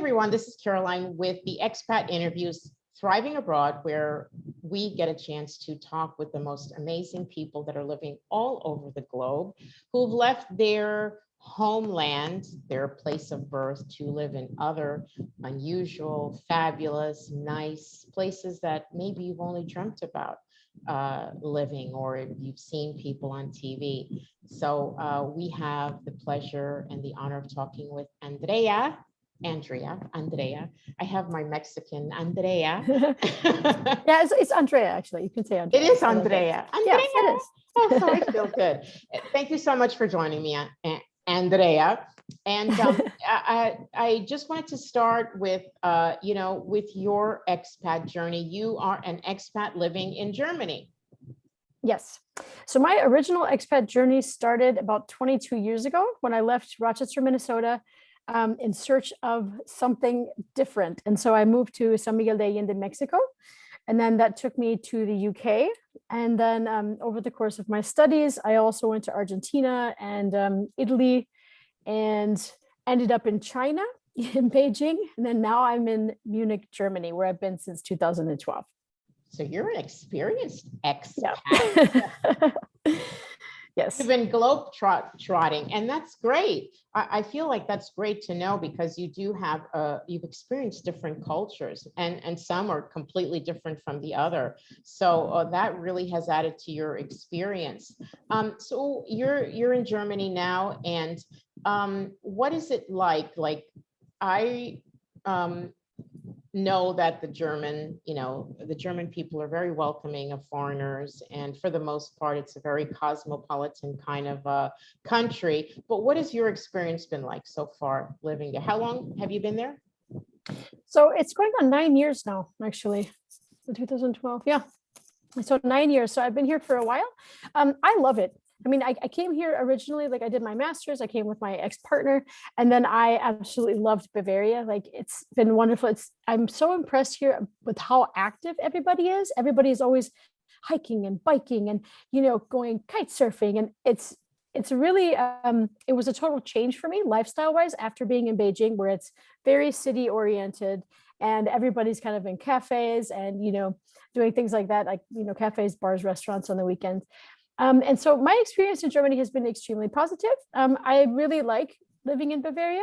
everyone, this is Caroline with the Expat Interviews Thriving Abroad, where we get a chance to talk with the most amazing people that are living all over the globe, who've left their homeland, their place of birth, to live in other unusual, fabulous, nice places that maybe you've only dreamt about living, or you've seen people on TV. So we have the pleasure and the honor of talking with Andrea. I have my Mexican Andrea. Yeah, it's Andrea, actually. You can say Andrea. It is Andrea. Yes, it is. Oh, so I feel good. Thank you so much for joining me, Andrea. And I just wanted to start with, with your expat journey. You are an expat living in Germany. Yes. So my original expat journey started about 22 years ago when I left Rochester, Minnesota, in search of something different. And so I moved to San Miguel de Allende, Mexico. And then that took me to the UK. And then over the course of my studies, I also went to Argentina and Italy and ended up in China, in Beijing. And then now I'm in Munich, Germany, where I've been since 2012. So you're an experienced expat. Yeah. Yes. You've been globe trotting, and that's great. I feel like that's great to know, because you do have, you've experienced different cultures, and some are completely different from the other. So that really has added to your experience. So you're in Germany now, and what is it like? Like, I know that the German people are very welcoming of foreigners, and for the most part, it's a very cosmopolitan kind of country. But what has your experience been like so far living there? How long have you been there? So it's going on 9 years now, actually. So 2012, yeah. So 9 years. So I've been here for a while. I love it. I mean, I came here originally, like I did my master's, I came with my ex-partner, and then I absolutely loved Bavaria. Like, it's been wonderful. I'm so impressed here with how active everybody is. Everybody is always hiking and biking and, going kite surfing. And it's really, it was a total change for me lifestyle wise after being in Beijing, where it's very city oriented and everybody's kind of in cafes and, doing things like that, like, cafes, bars, restaurants on the weekends. And so my experience in Germany has been extremely positive. I really like living in Bavaria.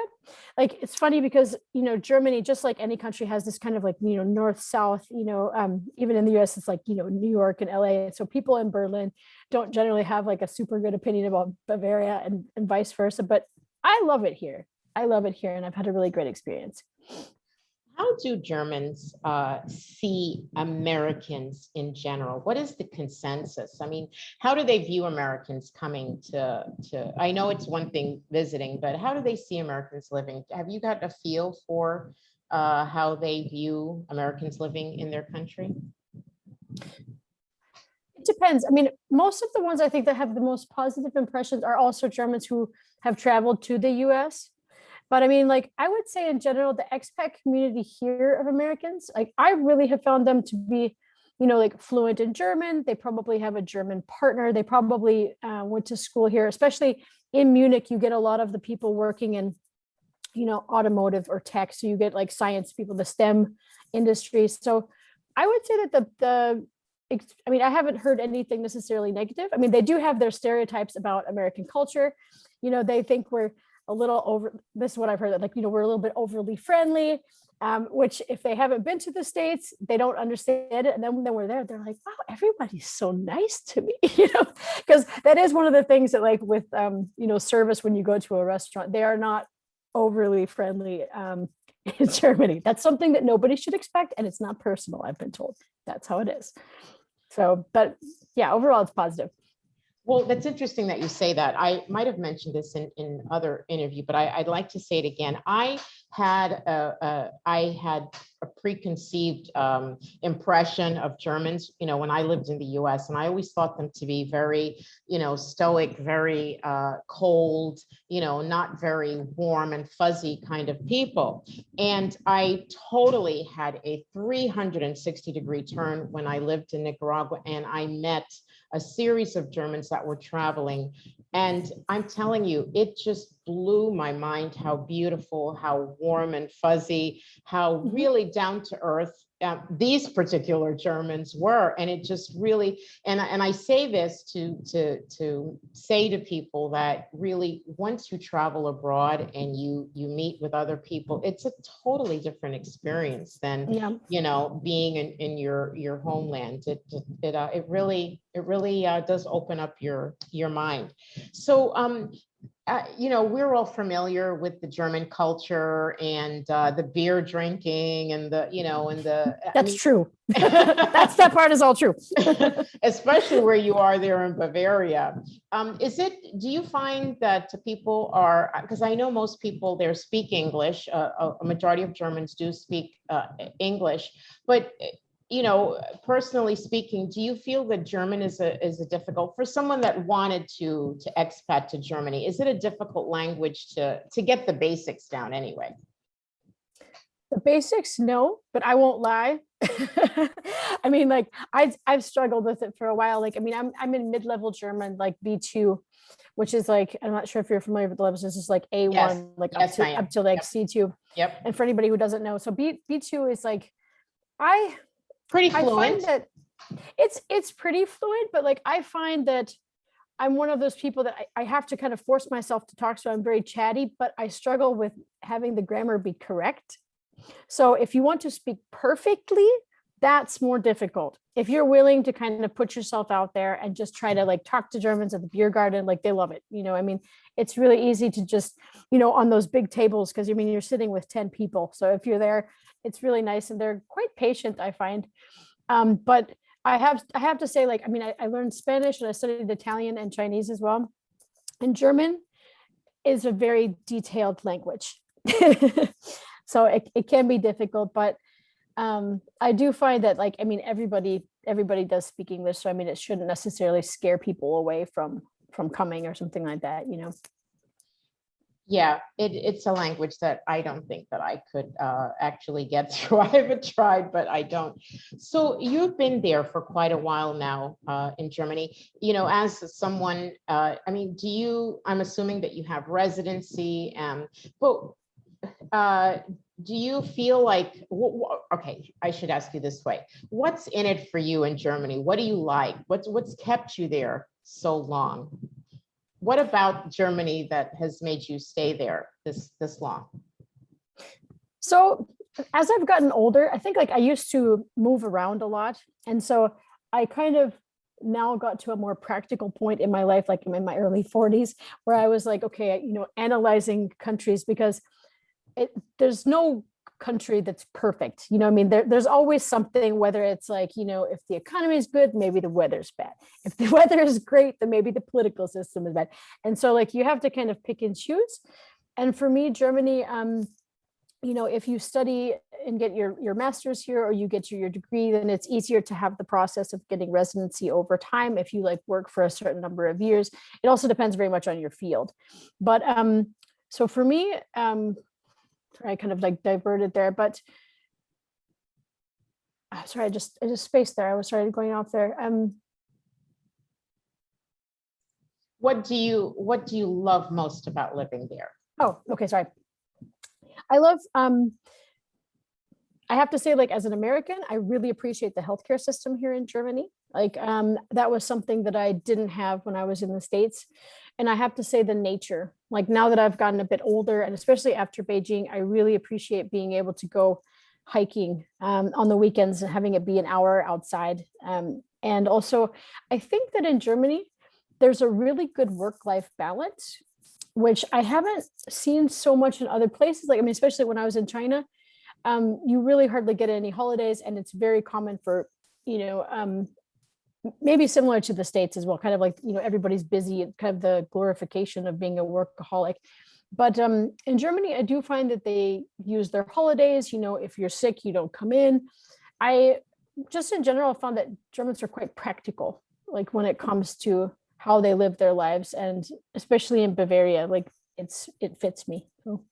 Like, it's funny because, Germany, just like any country, has this kind of like, north, south, even in the US, it's like, New York and LA. So people in Berlin don't generally have like a super good opinion about Bavaria and vice versa. But I love it here. And I've had a really great experience. How do Germans see Americans in general? What is the consensus? I mean, how do they view Americans coming to, I know it's one thing visiting, but how do they see Americans living? Have you got a feel for how they view Americans living in their country? It depends. I mean, most of the ones I think that have the most positive impressions are also Germans who have traveled to the US. But I mean, like, I would say in general, the expat community here of Americans, like, I really have found them to be, like, fluent in German. They probably have a German partner. They probably went to school here, especially in Munich. You get a lot of the people working in, automotive or tech. So you get like science people, the STEM industry. So I would say that I haven't heard anything necessarily negative. I mean, they do have their stereotypes about American culture. They think we're a little over, this is what I've heard, that, like, we're a little bit overly friendly, which if they haven't been to the States, they don't understand it. And then when we're there, they're like, wow, everybody's so nice to me, because that is one of the things that, like, with, service, when you go to a restaurant, they are not overly friendly in Germany. That's something that nobody should expect. And it's not personal, I've been told. That's how it is. So, but yeah, overall, it's positive. Well, that's interesting that you say that. I might have mentioned this in other interview, but I'd like to say it again. I had a preconceived impression of Germans, when I lived in the US, and I always thought them to be very, stoic, very cold, not very warm and fuzzy kind of people. And I totally had a 360-degree turn when I lived in Nicaragua, and I met a series of Germans that were traveling. And I'm telling you, it just blew my mind how beautiful, how warm and fuzzy, how really down to earth these particular Germans were. And it just really, and I say this to say to people that really, once you travel abroad and you meet with other people, it's a totally different experience than, you know, being in your homeland. It really does open up your mind. So you know, we're all familiar with the German culture and the beer drinking and the, you know, and the. That's true. That part is all true. Especially where you are there in Bavaria. Do you find that people are, because I know most people there speak English, a majority of Germans do speak English, but you know, personally speaking, do you feel that German is a difficult, for someone that wanted to expat to Germany, is it a difficult language to get the basics down anyway? The basics, no, but I won't lie. I mean, like I've struggled with it for a while. Like, I mean, I'm in mid-level German, like B2, which is like, I'm not sure if you're familiar with the levels. This is like A1, Yes. like Yes, up to like Yep. C2. Yep. And for anybody who doesn't know, so B2 is like, Pretty I fluent. find that it's pretty fluid, but like I find that I'm one of those people that I have to kind of force myself to talk. So I'm very chatty, but I struggle with having the grammar be correct. So if you want to speak perfectly, that's more difficult. If you're willing to kind of put yourself out there and just try to like talk to Germans at the beer garden, like they love it. You know, I mean, it's really easy to just, you know, on those big tables, because I mean, you're sitting with 10 people. So if you're there, it's really nice and they're quite patient, I find. But I have to say, like, I mean, I learned Spanish and I studied Italian and Chinese as well. And German is a very detailed language. So it can be difficult, but I do find that, like, I mean, everybody does speak English. So I mean, it shouldn't necessarily scare people away from coming or something like that, you know. Yeah, it's a language that I don't think that I could actually get through. I haven't tried, but I don't. So you've been there for quite a while now in Germany. You know, as someone, I mean, I'm assuming that you have residency, but do you feel like, okay, I should ask you this way. What's in it for you in Germany? What do you like? What's kept you there so long? What about Germany that has made you stay there this long? So as I've gotten older, I think like I used to move around a lot. And so I kind of now got to a more practical point in my life, like in my early 40s, where I was like, okay, you know, analyzing countries, because there's no country that's perfect. You know, I mean, there's always something, whether it's like, you know, if the economy is good, maybe the weather's bad. If the weather is great, then maybe the political system is bad. And so like you have to kind of pick and choose. And for me, Germany, you know, if you study and get your master's here, or you get your degree, then it's easier to have the process of getting residency over time if you like work for a certain number of years. It also depends very much on your field. But so for me, I kind of like diverted there, but sorry, I just spaced there. I was started going off there. What do you love most about living there? Oh, okay, sorry. I love, I have to say, like, as an American, I really appreciate the healthcare system here in Germany. Like, that was something that I didn't have when I was in the States. And I have to say the nature, like now that I've gotten a bit older, and especially after Beijing, I really appreciate being able to go hiking on the weekends and having it be an hour outside. And also, I think that in Germany, there's a really good work-life balance, which I haven't seen so much in other places. Like, I mean, especially when I was in China, you really hardly get any holidays, and it's very common for, you know, maybe similar to the States as well, kind of like, you know, everybody's busy, kind of the glorification of being a workaholic. But in Germany, I do find that they use their holidays. You know, if you're sick, you don't come in. I just in general found that Germans are quite practical, like when it comes to how they live their lives, and especially in Bavaria, like it fits me. So.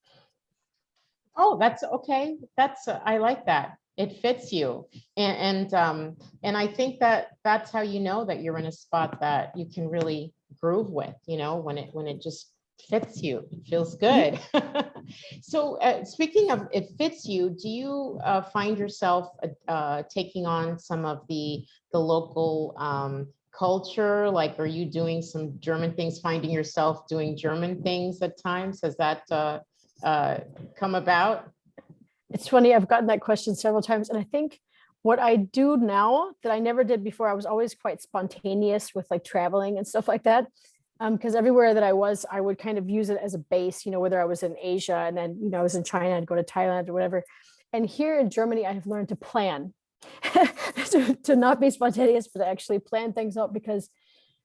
Oh, that's okay. I like that. It fits you, and I think that that's how you know that you're in a spot that you can really groove with. You know, when it just Fits you. It feels good. So speaking of it fits you, do you find yourself taking on some of the local culture? Like, are you doing some German things, finding yourself doing German things at times? Has that come about? It's funny, I've gotten that question several times, and I think what I do now that I never did before, I was always quite spontaneous with like traveling and stuff like that. Because everywhere that I was, I would kind of use it as a base, whether I was in Asia and then, I was in China, I'd go to Thailand or whatever. And here in Germany, I have learned to plan, to not be spontaneous, but to actually plan things out, because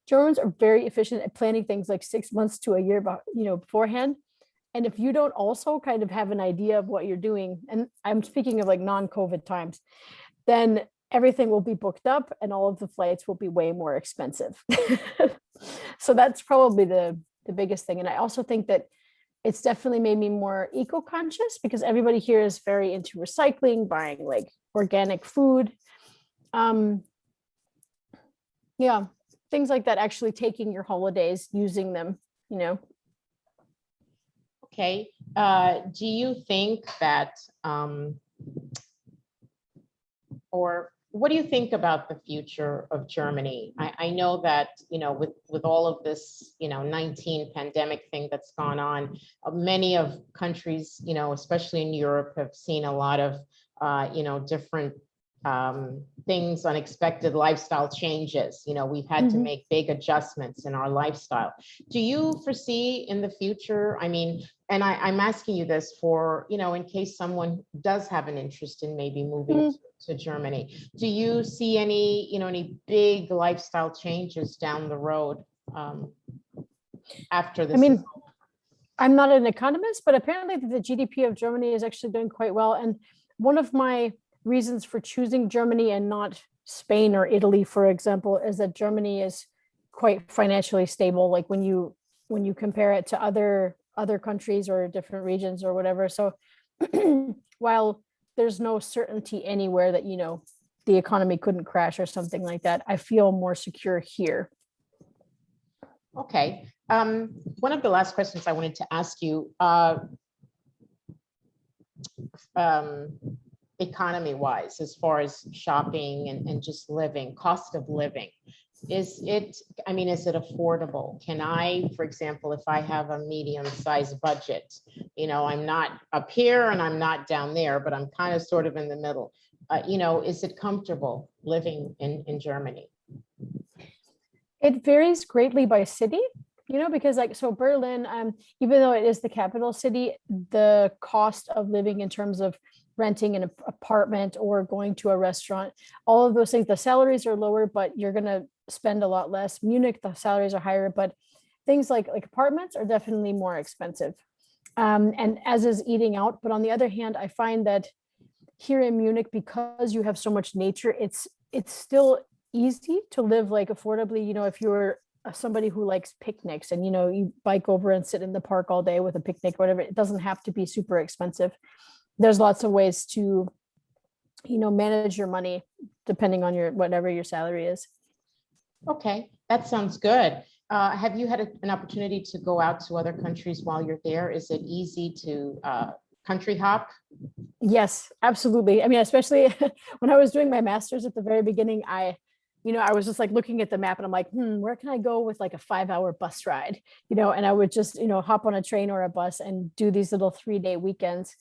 Germans are very efficient at planning things like 6 months to a year, beforehand. And if you don't also kind of have an idea of what you're doing, and I'm speaking of like non-COVID times, then everything will be booked up and all of the flights will be way more expensive. So that's probably the biggest thing. And I also think that it's definitely made me more eco-conscious, because everybody here is very into recycling, buying like organic food. Yeah, things like that, actually taking your holidays, using them, Okay. Do you think that, or what do you think about the future of Germany? I know that, with all of this, 19 pandemic thing that's gone on, many of countries, especially in Europe, have seen a lot of, different things, unexpected lifestyle changes. We've had to make big adjustments in our lifestyle. Do you foresee in the future, I mean, and I'm asking you this for, in case someone does have an interest in maybe moving to Germany, do you see any, any big lifestyle changes down the road after this? I mean, I'm not an economist, but apparently the GDP of Germany is actually doing quite well. And one of my reasons for choosing Germany and not Spain or Italy, for example, is that Germany is quite financially stable. Like when you compare it to other countries or different regions or whatever. So while there's no certainty anywhere that, the economy couldn't crash or something like that, I feel more secure here. Okay. One of the last questions I wanted to ask you, economy-wise, as far as shopping and just living, cost of living, is it affordable? Can I, for example, if I have a medium-sized budget, I'm not up here and I'm not down there, but I'm kind of sort of in the middle, is it comfortable living in Germany? It varies greatly by city, because so Berlin, even though it is the capital city, the cost of living in terms of renting an apartment or going to a restaurant, all of those things, the salaries are lower, but you're going to spend a lot less. Munich, the salaries are higher, but things like apartments are definitely more expensive. And as is eating out. But on the other hand, I find that here in Munich, because you have so much nature, it's still easy to live like affordably. If you're somebody who likes picnics and, you bike over and sit in the park all day with a picnic, whatever, it doesn't have to be super expensive. There's lots of ways to, manage your money depending on whatever your salary is. Okay, that sounds good. Have you had an opportunity to go out to other countries while you're there? Is it easy to country hop? Yes, absolutely. I mean, especially when I was doing my master's at the very beginning, I was just like looking at the map and I'm like, where can I go with like a 5-hour bus ride? And I would just, hop on a train or a bus and do these little 3-day weekends.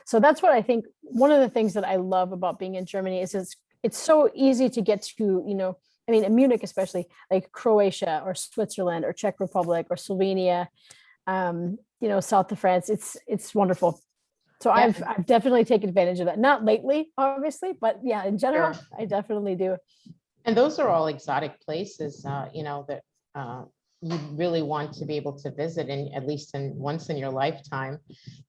So that's what I think. One of the things that I love about being in Germany is it's so easy to get to, in Munich, especially like Croatia or Switzerland or Czech Republic or Slovenia, south of France. It's wonderful. So yeah. I've definitely taken advantage of that. Not lately, obviously, but yeah, in general, sure. I definitely do. And those are all exotic places, that you really want to be able to visit, and at least once in your lifetime.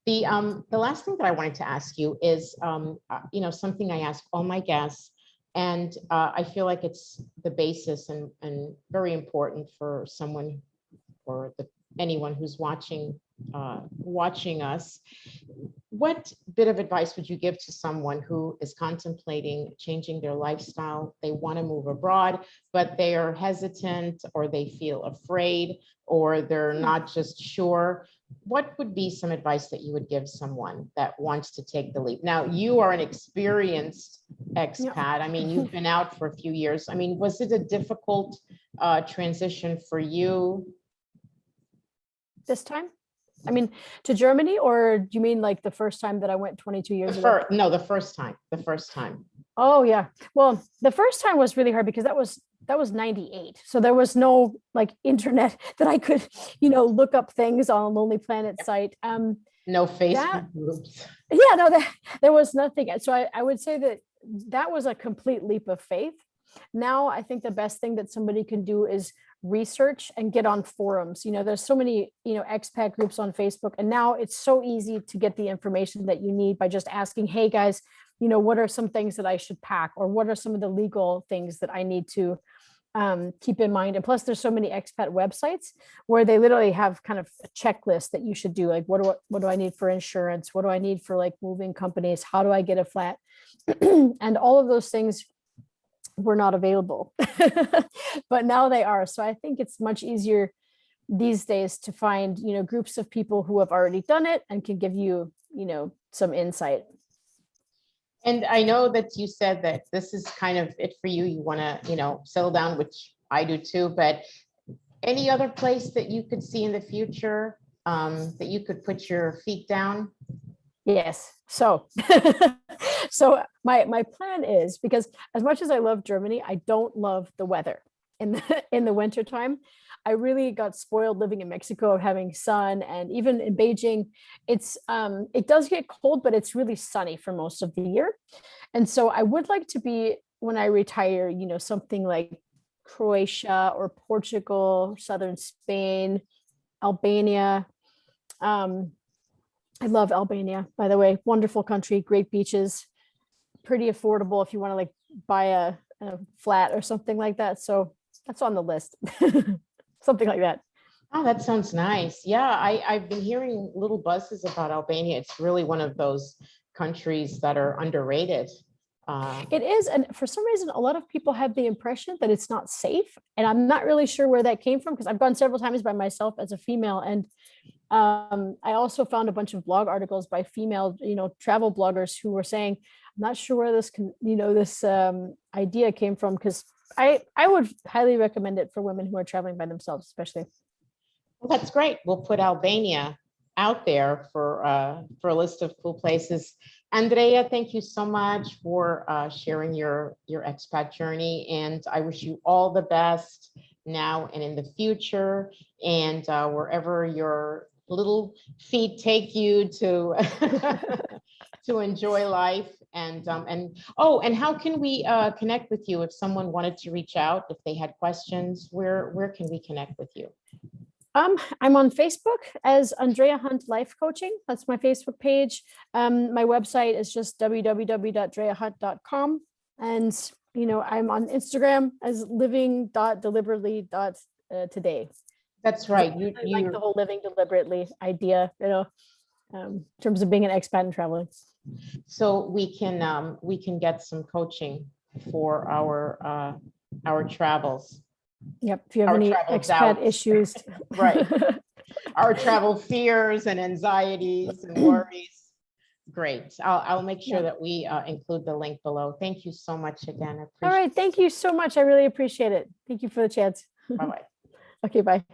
The last thing that I wanted to ask you is, something I ask all my guests, and I feel like it's the basis and very important for anyone who's watching watching us, what bit of advice would you give to someone who is contemplating changing their lifestyle? They want to move abroad, but they are hesitant, or they feel afraid, or they're not just sure. What would be some advice that you would give someone that wants to take the leap? Now, you are an experienced expat. I mean, you've been out for a few years. I mean, was it a difficult transition for you? This time? I mean, to Germany, or do you mean like the first time that I went 22 years ago? No, the first time. Oh yeah. Well, the first time was really hard because that was 98. So there was no like internet that I could, look up things on a Lonely Planet site. No Facebook groups. Yeah, no, there was nothing. So I would say that was a complete leap of faith. Now, I think the best thing that somebody can do is research and get on forums. There's so many, expat groups on Facebook, and now it's so easy to get the information that you need by just asking, hey guys, what are some things that I should pack, or what are some of the legal things that I need to keep in mind. And plus, there's so many expat websites where they literally have kind of a checklist that you should do. Like, what do I need for insurance? What do I need for like moving companies? How do I get a flat? And all of those things were not available, but now they are. So I think it's much easier these days to find, groups of people who have already done it and can give you, some insight. And I know that you said that this is kind of it for you. You want to, settle down, which I do too, but any other place that you could see in the future that you could put your feet down? Yes. So, my plan is, because as much as I love Germany, I don't love the weather in the winter time. I really got spoiled living in Mexico, of having sun, and even in Beijing, it does get cold, but it's really sunny for most of the year. And so I would like to be, when I retire, something like Croatia or Portugal, southern Spain, Albania. I love Albania, by the way. Wonderful country, great beaches, pretty affordable if you want to like buy a flat or something like that. So that's on the list. Something like that. Oh, that sounds nice. Yeah, I've been hearing little buzzes about Albania. It's really one of those countries that are underrated. It is. And for some reason, a lot of people have the impression that it's not safe. And I'm not really sure where that came from, because I've gone several times by myself as a female. And I also found a bunch of blog articles by female, travel bloggers who were saying, I'm not sure where this idea came from, because I would highly recommend it for women who are traveling by themselves, especially. Well, that's great. We'll put Albania out there for a list of cool places. Andrea, thank you so much for sharing your expat journey, and I wish you all the best now and in the future, and wherever your little feet take you to to enjoy life. And how can we connect with you if someone wanted to reach out, if they had questions? Where can we connect with you? I'm on Facebook as Andrea Hunt Life Coaching. That's my Facebook page. My website is just www.dreahunt.com. And, I'm on Instagram as living.deliberately.today. That's right. I like the whole living deliberately idea, in terms of being an expat and traveling. So we can get some coaching for our travels. Yep. If you have any expat issues. Right. Our travel fears and anxieties and worries. Great. I'll make sure that we include the link below. Thank you so much again. All right. Thank you so much. I really appreciate it. Thank you for the chance. Bye-bye. Okay. Bye.